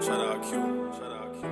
Shout out Q. Shout out Q.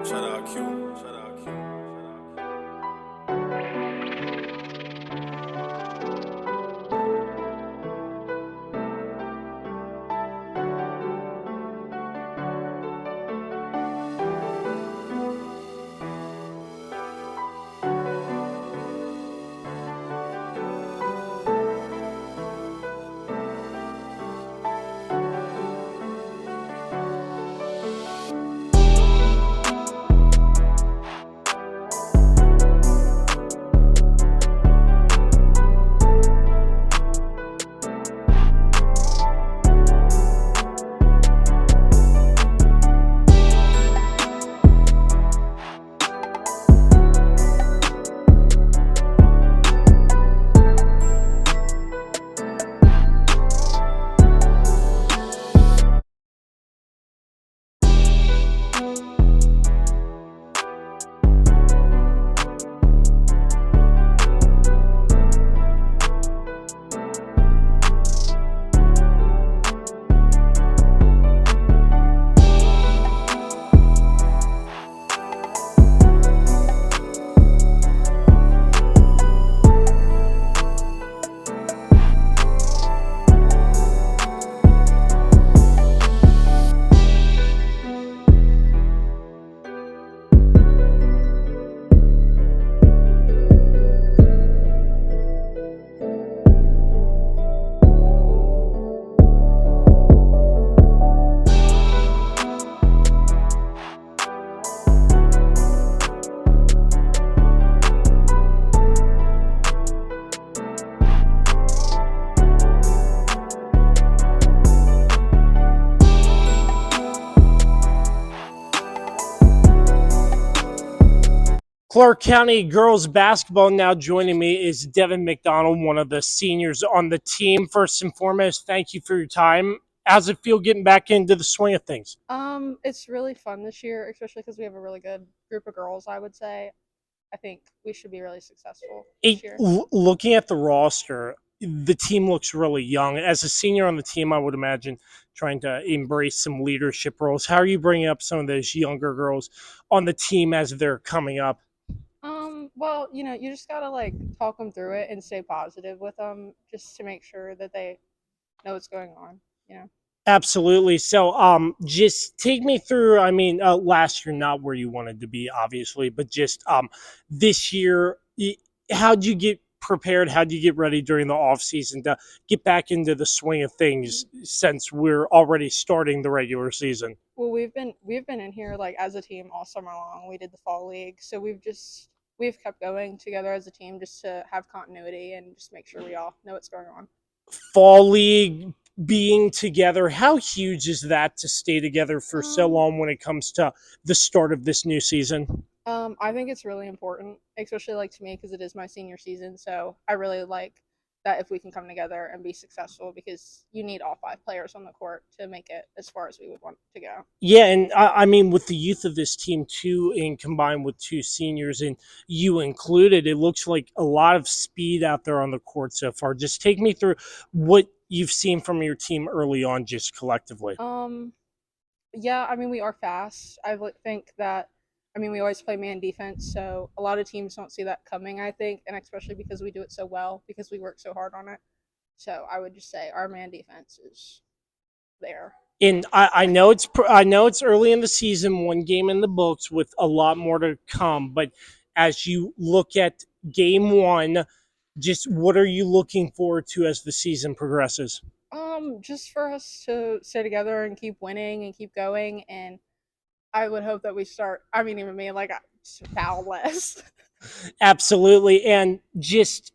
Shout out Q. Shout out Q. Clarke County girls basketball. Now joining me is Devin McDonald, one of the seniors on the team. First and foremost, thank you for your time. How's it feel getting back into the swing of things? It's really fun this year, especially because we have a really good group of girls. I would say. I think we should be really successful this year. Looking at the roster, the team looks really young. As a senior on the team, I would imagine trying to embrace some leadership roles. How are you bringing up some of those younger girls on the team as they're coming up? Well, you just gotta like talk them through it and stay positive with them, just to make sure that they know what's going on. You know. Absolutely. So, just take me through. I mean, last year not where you wanted to be, obviously, but just this year, how'd you get prepared? How'd you get ready during the off season to get back into the swing of things since we're already starting the regular season? Well, we've been in here like as a team all summer long. We did the fall league, so we've kept going together as a team just to have continuity and just make sure we all know what's going on. Fall league being together, how huge is that to stay together for so Um, long when it comes to the start of this new season? I think it's really important, especially like to me because it is my senior season. So I really like that if we can come together and be successful because you need all five players on the court to make it as far as we would want to go. Yeah, and I mean, with the youth of this team too, and combined with two seniors and you included, it looks like a lot of speed out there on the court so far. Just take me through what you've seen from your team early on, just collectively. Um, yeah, I mean we are fast. Think that. I mean we always play man defense, so a lot of teams don't see that coming. I think, and especially because we do it so well because we work so hard on it. So I would just say our man defense is there. And I know it's early in the season, one game in the books with a lot more to come. But as you look at game one, just what are you looking forward to as the season progresses? Just for us to stay together and keep winning and keep going, and I would hope that we start. I mean, even me, like foul less. Absolutely, and just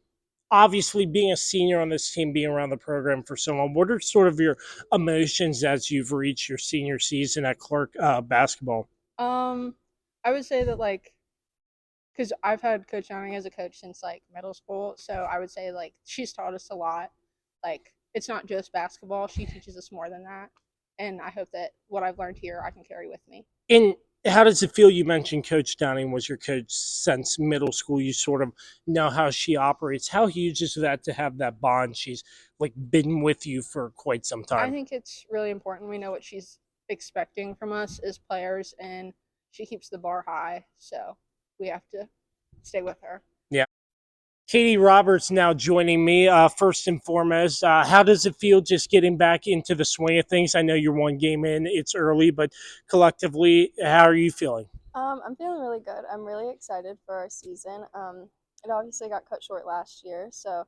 obviously being a senior on this team, being around the program for so long, what are sort of your emotions as you've reached your senior season at Clarke basketball? um, I would say that like because I've had Coach Downing as a coach since like middle school, so I would say like she's taught us a lot. Like it's not just basketball; she teaches us more than that, and I hope that what I've learned here I can carry with me. And how does it feel? You mentioned Coach Downing was your coach since middle school. You sort of know how she operates. How huge is that to have that bond? She's like been with you for quite some I time. think it's really important. We know what she's expecting from us as players, and she keeps the bar high. So we have to stay with her. Yeah. Katie Roberts now joining me. First and foremost, how does it feel just getting back into the swing of things? I know you're one game in, it's early, but collectively, how are you feeling? I'm feeling really good. I'm really excited for our season. It obviously got cut short last year, so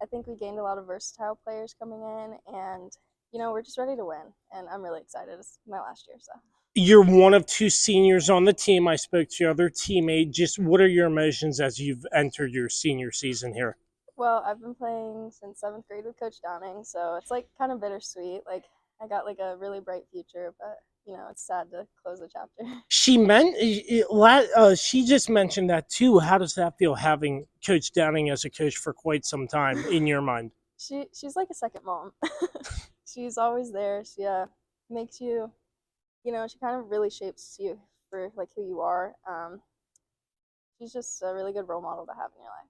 I think we gained a lot of versatile players coming in, and we're just ready to win. And I'm really excited. It's my last year, so. You're one of two seniors on the team. I spoke to your other teammate. Just what are your emotions as you've entered your senior season here? Well, I've been playing since seventh grade with Coach Downing, so it's like kind of bittersweet. Like I got like a really bright future, but it's sad to close the chapter. She just mentioned that too. How does that feel having Coach Downing as a coach for quite some time in your mind? She's like a second mom. She's always there. She makes you, she kind of really shapes you for like who you are. She's just a really good role model to have in your life.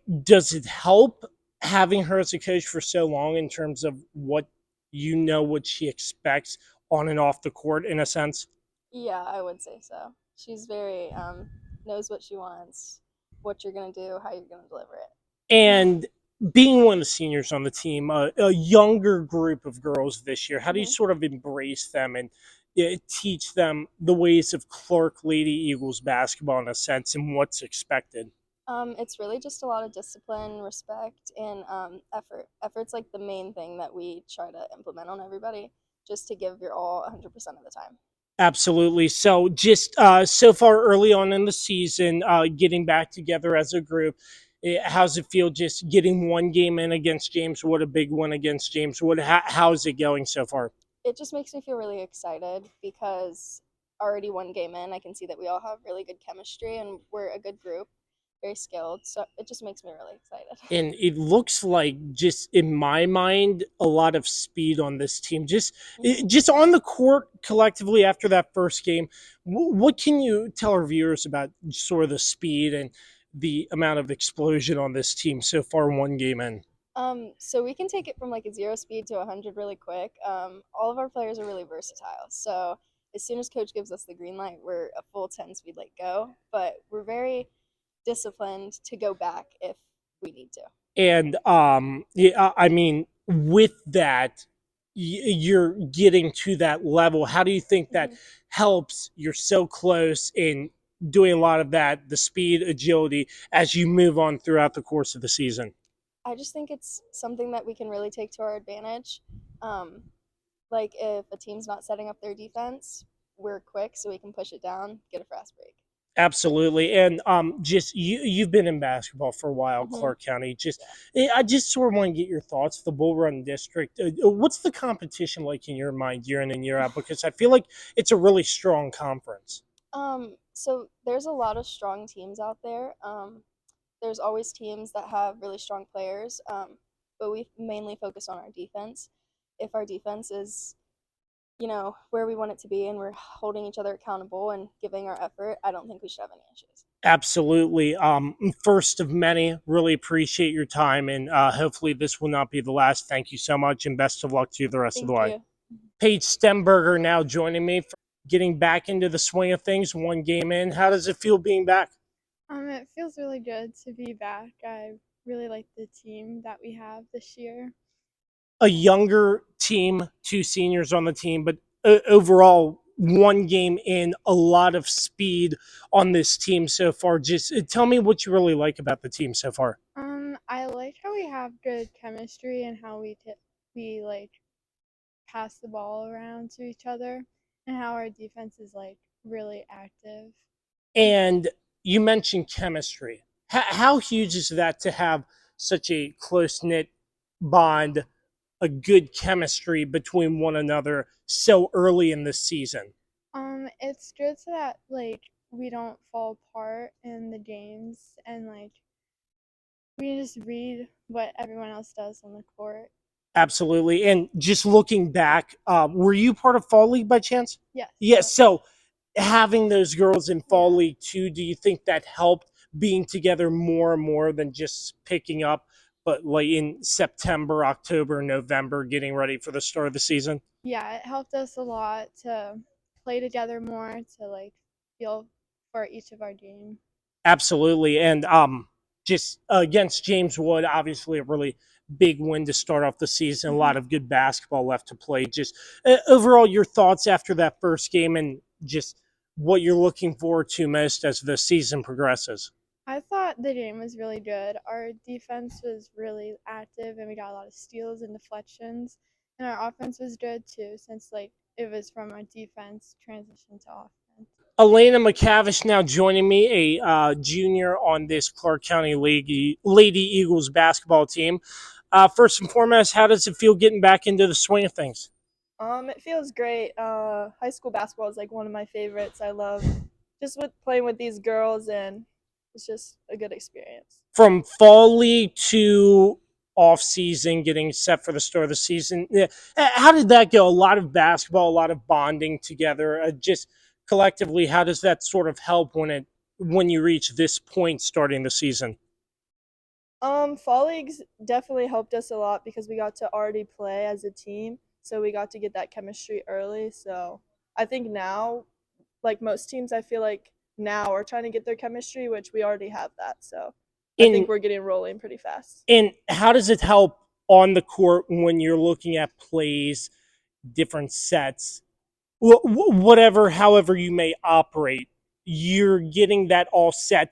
And does it help having her as a coach for so long in terms of what she expects on and off the court in a sense? Yeah, I would say so. She's very knows what she wants, what you're gonna do, how you're gonna deliver it. And being one of the seniors on the team, a younger group of girls this year, how do you hmm sort of embrace them and teach them the ways of Clarke Lady Eagles basketball in a sense and what's expected? It's really just a lot of discipline, respect, and effort. Effort's like the main thing that we try to implement on everybody, just to give your all 100% of the time. Absolutely. So, just so far early on in the season, getting back together as a group, how's it feel just getting one game in against James? What a big one against James. How's it going so far? It just makes me feel really excited because already one game in, I can see that we all have really good chemistry and we're a good group, very skilled. So it just makes me really excited. And it looks like, just in my mind, a lot of speed on this team. Just on the court collectively after that first game, what can you tell our viewers about sort of the speed and the amount of explosion on this team so far, one game in? So we can take it from like a 0 speed to 100 really quick. All of our players are really versatile. So as soon as coach gives us the green light, we're a full 10 speed like go. But we're very disciplined to go back if we need to. And yeah, I mean, with that, you're getting to that level. How do you think that helps? You're so close in doing a lot of that, the speed, agility, as you move on throughout the course of the season. I just think it's something that we can really take to our advantage. Like if a team's not setting up their defense, we're quick so we can push it down, get a fast break. Absolutely. And just you've been in basketball for a while, Clarke County. I just sort of want to get your thoughts. The Bull Run District. What's the competition like in your mind, year in and year out? Because I feel like it's a really strong conference. So there's a lot of strong teams out there. There's always teams that have really strong players, but we mainly focus on our defense. If our defense is, where we want it to be and we're holding each other accountable and giving our effort, I don't think we should have any issues. Absolutely. First of many, really appreciate your time, and hopefully this will not be the last. Thank you so much, and best of luck to you the rest of the way. Paige Stemberger now joining me for getting back into the swing of things, one game in. How does it feel being back? It feels really good to be back. I really like the team that we have this year. A younger team, 2 seniors on the team, but overall, one game in, a lot of speed on this team so far. Just tell me what you really like about the team so far. I like how we have good chemistry and how we like pass the ball around to each other, and how our defense is like really active. And you mentioned chemistry. How huge is that to have such a close-knit bond, a good chemistry between one another so early in the season? It's good so that like we don't fall apart in the games, and like we just read what everyone else does on the court. Absolutely. And just looking back, were you part of Fall League by chance? Yes. Yes. So having those girls in Fall League too, do you think that helped being together more and more than just picking up, but like in September, October, November, getting ready for the start of the season? Yeah, it helped us a lot to play together more, to like feel for each of our game. Absolutely. And just against James Wood, obviously a really big win to start off the season. A lot of good basketball left to play. Just overall, your thoughts after that first game, and just what you're looking forward to most as the season progresses. I thought the game was really good. Our defense was really active, and we got a lot of steals and deflections. And our offense was good too, since like it was from our defense transition to offense. Alainah McKavish now joining me, a junior on this Clarke County Lady Eagles basketball team. First and foremost, how does it feel getting back into the swing of things? It feels great. High school basketball is like one of my favorites. I love just playing with these girls, and it's just a good experience. From Fall League to off-season, getting set for the start of the season, how did that go? A lot of basketball, a lot of bonding together. Just collectively, how does that sort of help when you reach this point starting the season? Fall leagues definitely helped us a lot because we got to already play as a team, so we got to get that chemistry early. So I think now, like most teams, I feel like now are trying to get their chemistry, which we already have that. So I think we're getting rolling pretty fast. And how does it help on the court when you're looking at plays, different sets, whatever, however you may operate, you're getting that all set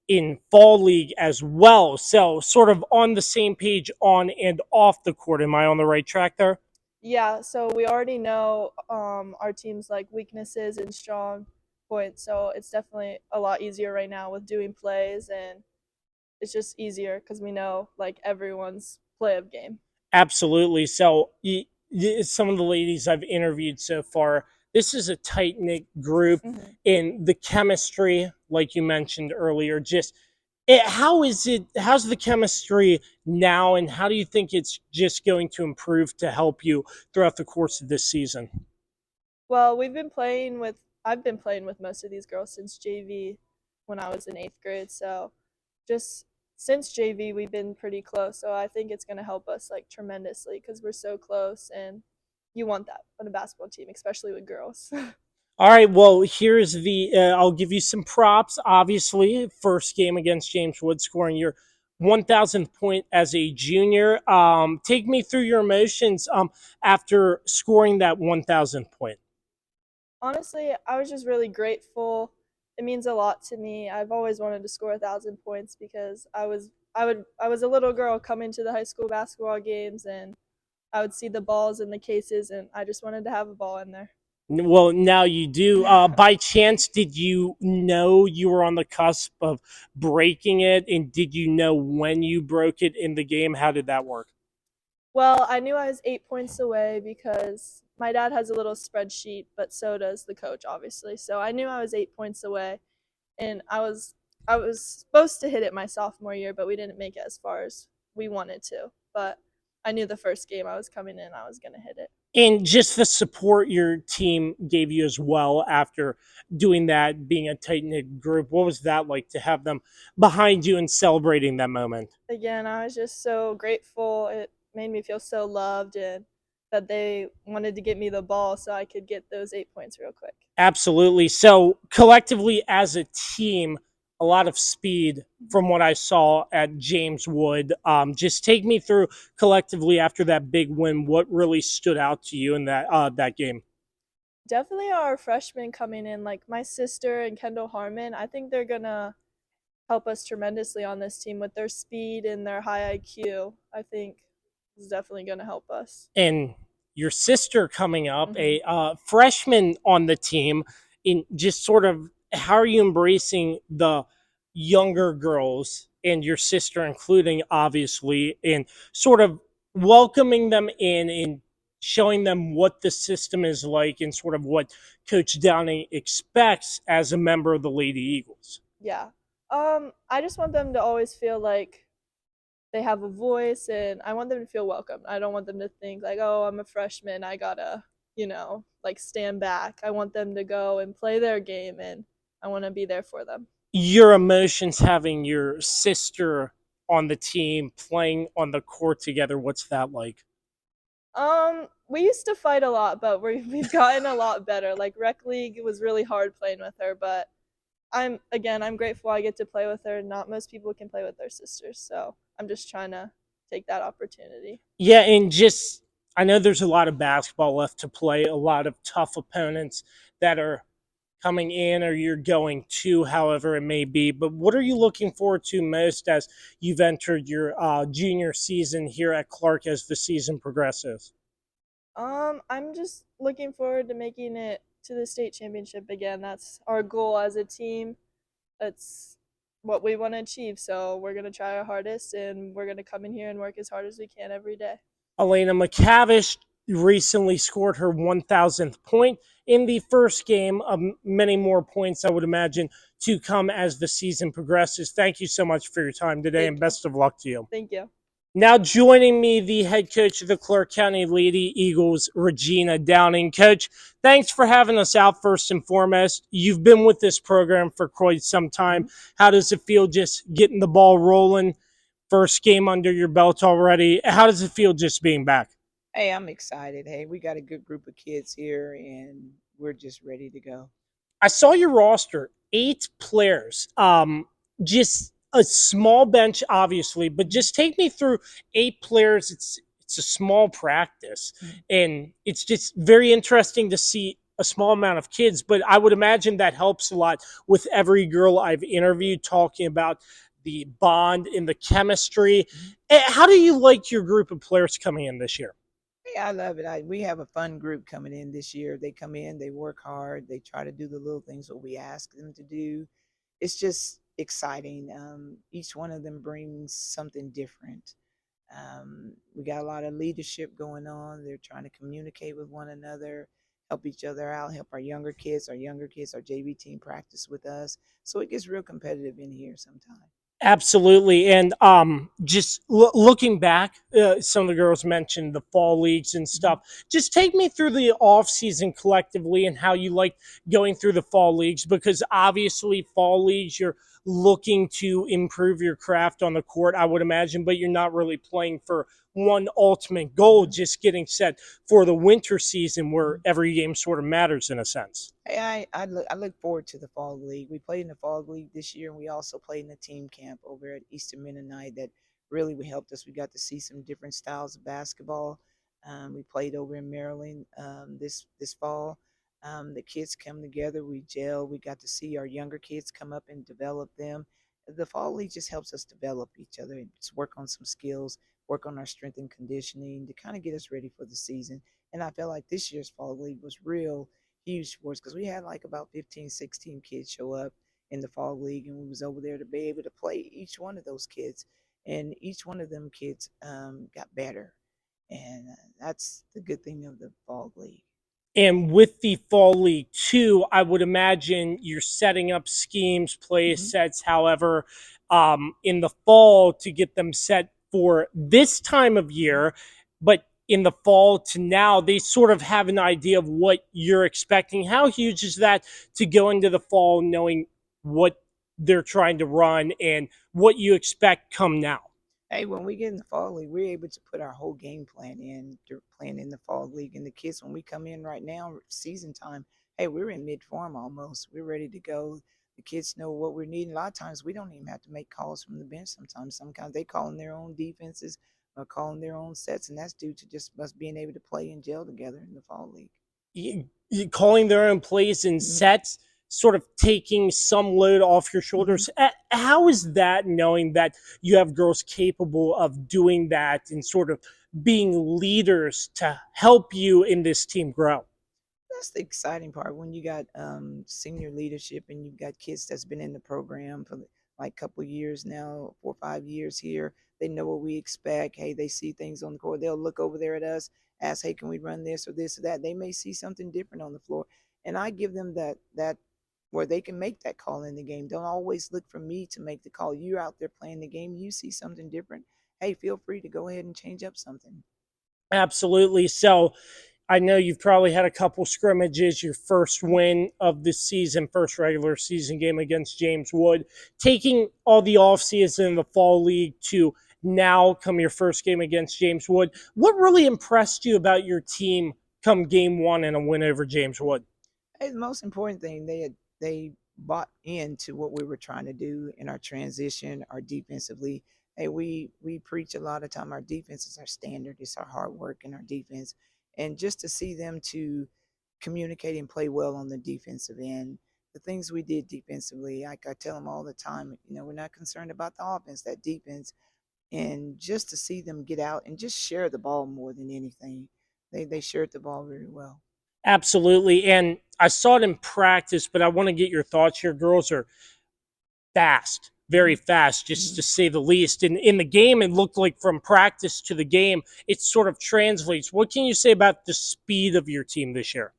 in Fall League as well. So sort of on the same page on and off the court. Am I on the right track there? Yeah, so we already know our team's like weaknesses and strong points. So it's definitely a lot easier right now with doing plays, and it's just easier because we know like everyone's play of game. Absolutely. So some of the ladies I've interviewed so far, this is a tight knit group, and the chemistry, like you mentioned earlier, just how's the chemistry now, and how do you think it's just going to improve to help you throughout the course of this season? Well, I've been playing with most of these girls since JV when I was in 8th grade. So just since JV, we've been pretty close. So I think it's going to help us like tremendously because we're so close, and you want that on a basketball team, especially with girls. All right, well, here's I'll give you some props. Obviously, first game against James Wood, scoring your 1,000th point as a junior. Take me through your emotions after scoring that 1,000th point. Honestly, I was just really grateful. It means a lot to me. I've always wanted to score 1,000 points because I was a little girl coming to the high school basketball games, and I would see the balls in the cases, and I just wanted to have a ball in there. Well, now you do. By chance, did you know you were on the cusp of breaking it? And did you know when you broke it in the game? How did that work? Well, I knew I was 8 points away because my dad has a little spreadsheet, but so does the coach, obviously. So I knew I was 8 points away, and I was supposed to hit it my sophomore year, but we didn't make it as far as we wanted to. But I knew the first game I was coming in, I was gonna hit it. And just the support your team gave you as well after doing that, being a tight knit group. What was that like to have them behind you and celebrating that moment? Again, I was just so grateful. It made me feel so loved, and that they wanted to get me the ball so I could get those 8 points real quick. Absolutely. So, collectively as a team, a lot of speed from what I saw at James Wood. Just take me through collectively after that big win. What really stood out to you in that game? Definitely our freshmen coming in, like my sister and Kendall Harmon. I think they're gonna help us tremendously on this team with their speed and their high IQ. I think is definitely gonna help us. And your sister coming up, a freshman on the team, in just sort of how are you embracing the younger girls and your sister, including obviously, and sort of welcoming them in and showing them what the system is like and sort of what Coach Downing expects as a member of the Lady Eagles? Yeah. I just want them to always feel like they have a voice, and I want them to feel welcome. I don't want them to think like, oh, I'm a freshman, I gotta, like stand back. I want them to go and play their game, and I want to be there for them. Your emotions having your sister on the team playing on the court together, what's that like? We used to fight a lot, but we've gotten a lot better. Like rec league was really hard playing with her, but I'm grateful I get to play with her. Not most people can play with their sisters, so I'm just trying to take that opportunity. Yeah, and just I know there's a lot of basketball left to play, a lot of tough opponents that are coming in or you're going to, however it may be. But what are you looking forward to most as you've entered your junior season here at Clarke as the season progresses? I'm just looking forward to making it to the state championship again. That's our goal as a team. That's what we want to achieve. So we're gonna try our hardest, and we're gonna come in here and work as hard as we can every day. Alainah McKavish recently scored her 1,000th point in the first game. Many more points, I would imagine, to come as the season progresses. Thank you so much for your time today, and best of luck to you. Thank you. Now joining me, the head coach of the Clarke County Lady Eagles, Regina Downing. Coach, thanks for having us out first and foremost. You've been with this program for quite some time. How does it feel just getting the ball rolling? First game under your belt already. How does it feel just being back? Hey, I'm excited. Hey, we got a good group of kids here, and we're just ready to go. I saw your roster, 8 players. Just a small bench, obviously, but just take me through 8 players. It's a small practice, and it's just very interesting to see a small amount of kids. But I would imagine that helps a lot with every girl I've interviewed talking about the bond and the chemistry. How do you like your group of players coming in this year? Yeah, I love it. We have a fun group coming in this year. They come in, they work hard, they try to do the little things that we ask them to do. It's just exciting. Each one of them brings something different. We got a lot of leadership going on. They're trying to communicate with one another. help each other out, help our younger kids, our JV team practice with us. So it gets real competitive in here sometimes. Absolutely. And just looking back, some of the girls mentioned the fall leagues and stuff. Just take me through the off season collectively and how you like going through the fall leagues, because obviously fall leagues, you're looking to improve your craft on the court, I would imagine, but you're not really playing for one ultimate goal, just getting set for the winter season where every game sort of matters in a sense. Hey, I look forward to the fall league. We played in the fall league this year, and we also played in the team camp over at Eastern Mennonite that really helped us. We got to see some different styles of basketball. We played over in Maryland this fall. The kids come together, we gel. We got to see our younger kids come up and develop them. The fall league just helps us develop each other and just work on some skills, work on our strength and conditioning to kind of get us ready for the season. And I felt like this year's fall league was real huge for us because we had like about 15, 16 kids show up in the fall league, and we was over there to be able to play each one of those kids, and each one of them kids got better, and that's the good thing of the fall league. And with the fall league too, I would imagine you're setting up schemes, play sets, however, in the fall to get them set for this time of year. But in the fall to now, they sort of have an idea of what you're expecting. How huge is that to go into the fall knowing what they're trying to run and what you expect come now? Hey, when we get in the fall league, we're able to put our whole game plan in playing in the fall league. And the kids, when we come in right now, season time, hey, we're in mid form almost. We're ready to go. The kids know what we're needing. A lot of times, we don't even have to make calls from the bench. Sometimes they call in their own defenses or calling their own sets, and that's due to just us being able to play and gel together in the fall league. Calling their own plays and sets, sort of taking some load off your shoulders. How is that, knowing that you have girls capable of doing that and sort of being leaders to help you in this team grow? That's the exciting part when you got senior leadership and you've got kids that's been in the program for like a couple of years now, 4 or 5 years here. They know what we expect. Hey, they see things on the court. They'll look over there at us, ask, hey, can we run this or this or that? They may see something different on the floor. And I give them that where they can make that call in the game. Don't always look for me to make the call. You're out there playing the game. You see something different. Hey, feel free to go ahead and change up something. Absolutely. So I know you've probably had a couple scrimmages, your first win of the season, first regular season game against James Wood. Taking all the offseason in the fall league to now come your first game against James Wood, what really impressed you about your team come game one and a win over James Wood? Hey, the most important thing, they bought into what we were trying to do in our transition, our defensively. Hey, we preach a lot of time. Our defense is our standard. It's our hard work and our defense, and just to see them to communicate and play well on the defensive end. The things we did defensively, like I tell them all the time, we're not concerned about the offense, that defense, and just to see them get out and just share the ball more than anything. They shared the ball very well. Absolutely. And I saw it in practice, but I want to get your thoughts here. Girls are fast, very fast, just to say the least. And in the game, it looked like from practice to the game, it sort of translates. What can you say about the speed of your team this year?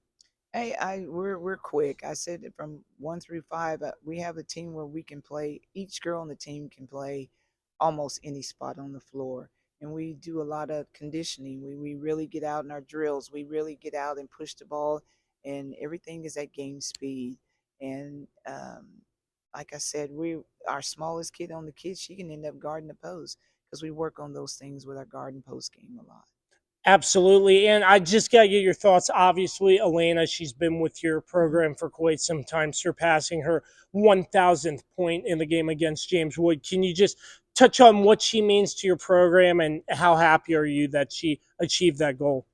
Hey, we're quick. I said it from 1 through 5. We have a team where we can play. Each girl on the team can play almost any spot on the floor, and we do a lot of conditioning. We really get out in our drills. We really get out and push the ball, and everything is at game speed. And like I said, our smallest kid on the kids, she can end up guarding the post because we work on those things with our guard and post game a lot. Absolutely. And I just got to get your thoughts. Obviously, Alainah, she's been with your program for quite some time, surpassing her 1,000th point in the game against James Wood. Can you just touch on what she means to your program and how happy are you that she achieved that goal?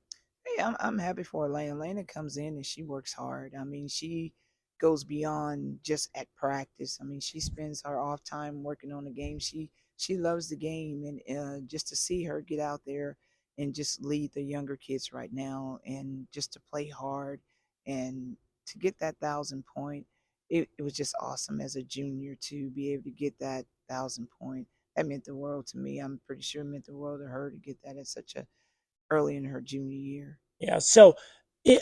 Hey, I'm happy for Alainah. Alainah comes in and she works hard. I mean, she goes beyond just at practice. I mean, she spends her off time working on the game. She loves the game, and just to see her get out there and just lead the younger kids right now, and just to play hard and to get that 1,000 point, it was just awesome as a junior to be able to get that 1,000 point. That meant the world to me. I'm pretty sure it meant the world to her to get that at such a early in her junior year. Yeah. So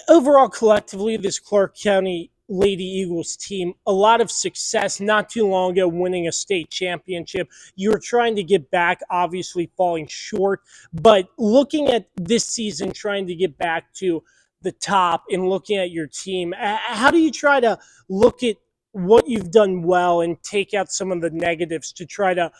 Overall, collectively, this Clarke County Lady Eagles team, a lot of success not too long ago, winning a state championship. You were trying to get back, obviously falling short, but looking at this season, trying to get back to the top and looking at your team, how do you try to look at what you've done well and take out some of the negatives to try to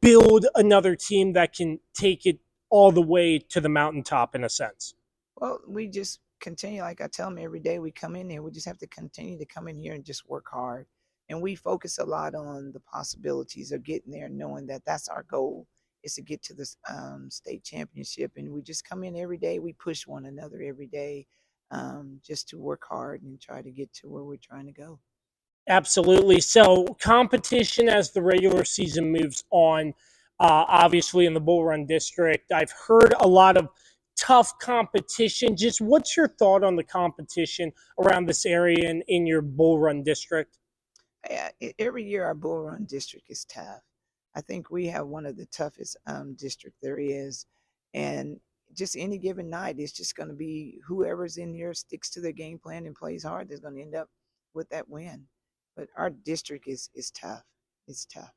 build another team that can take it all the way to the mountaintop in a sense? Well, we just continue, like I tell them every day we come in here, we just have to continue to come in here and just work hard. And we focus a lot on the possibilities of getting there, knowing that that's our goal is to get to this state championship. And we just come in every day. We push one another every day just to work hard and try to get to where we're trying to go. Absolutely. So, competition as the regular season moves on, obviously in the Bull Run district, I've heard a lot of tough competition. Just what's your thought on the competition around this area and in your Bull Run district? Yeah, every year our Bull Run district is tough. I think we have one of the toughest district there is, and just any given night, it's just going to be whoever's in here sticks to their game plan and plays hard. They're going to end up with that win. But our district is tough. It's tough.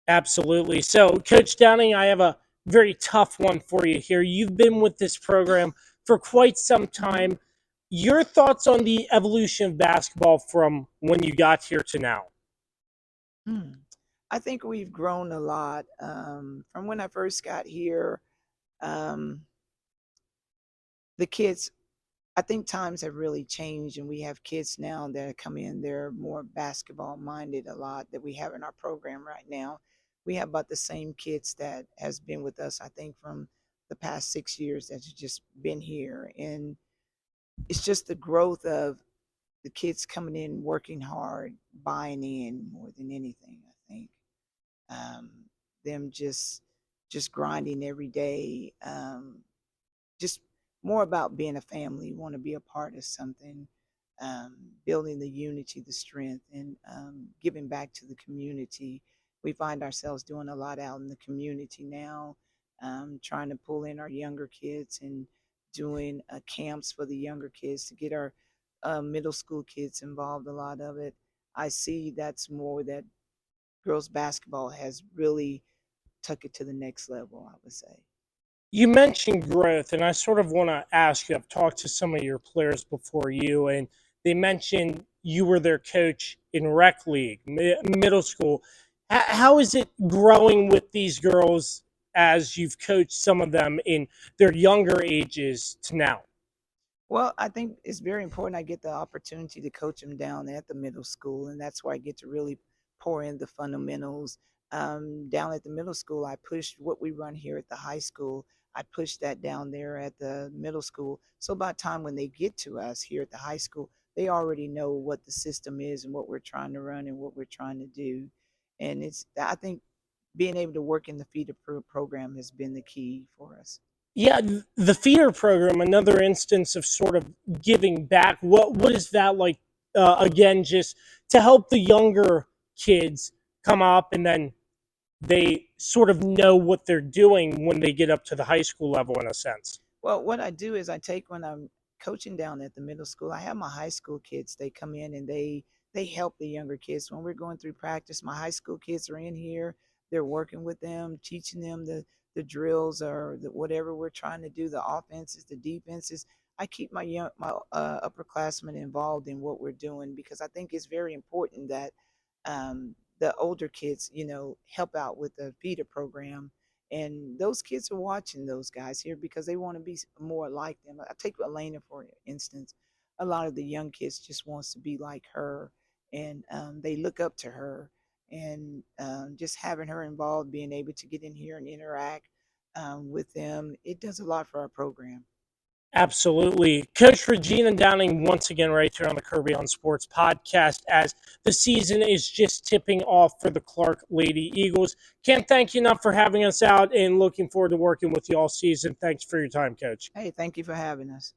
Absolutely. So, Coach Downing, I have a very tough one for you here. You've been with this program for quite some time. Your thoughts on the evolution of basketball from when you got here to now? I think we've grown a lot from when I first got here. Um, the kids, I think times have really changed, and we have kids now that come in. They're more basketball minded a lot that we have in our program right now. We have about the same kids that has been with us, I think, from the past 6 years that's just been here, and it's just the growth of the kids coming in, working hard, buying in more than anything. I think um, them just grinding every day, just more about being a family, want to be a part of something, building the unity, the strength, and giving back to the community. We find ourselves doing a lot out in the community now, trying to pull in our younger kids and doing camps for the younger kids to get our middle school kids involved. A lot of it, I see that's more that girls basketball has really took it to the next level, I would say. You mentioned growth, and I sort of want to ask you. I've talked to some of your players before you, and they mentioned you were their coach in rec league, middle school. How is it growing with these girls as you've coached some of them in their younger ages to now? Well, I think it's very important I get the opportunity to coach them down at the middle school, and that's where I get to really pour in the fundamentals. Down at the middle school, I pushed what we run here at the high school. I pushed that down there at the middle school. So by the time when they get to us here at the high school, they already know what the system is and what we're trying to run and what we're trying to do. And I think being able to work in the feeder program has been the key for us. Yeah, the feeder program, another instance of sort of giving back. What is that like? Again, just to help the younger kids come up, and then they sort of know what they're doing when they get up to the high school level, in a sense. Well, what I do is I take when I'm coaching down at the middle school, I have my high school kids. They come in and they help the younger kids. When we're going through practice, my high school kids are in here. They're working with them, teaching them the drills or whatever we're trying to do, the offenses, the defenses. I keep my upperclassmen involved in what we're doing because I think it's very important that the older kids, help out with the feeder program, and those kids are watching those guys here because they want to be more like them. I take Alainah for instance. A lot of the young kids just wants to be like her, and they look up to her. And just having her involved, being able to get in here and interact with them, it does a lot for our program. Absolutely. Coach Regina Downing, once again, right here on the Kirby on Sports podcast, as the season is just tipping off for the Clarke Lady Eagles. Can't thank you enough for having us out and looking forward to working with you all season. Thanks for your time, Coach. Hey, thank you for having us.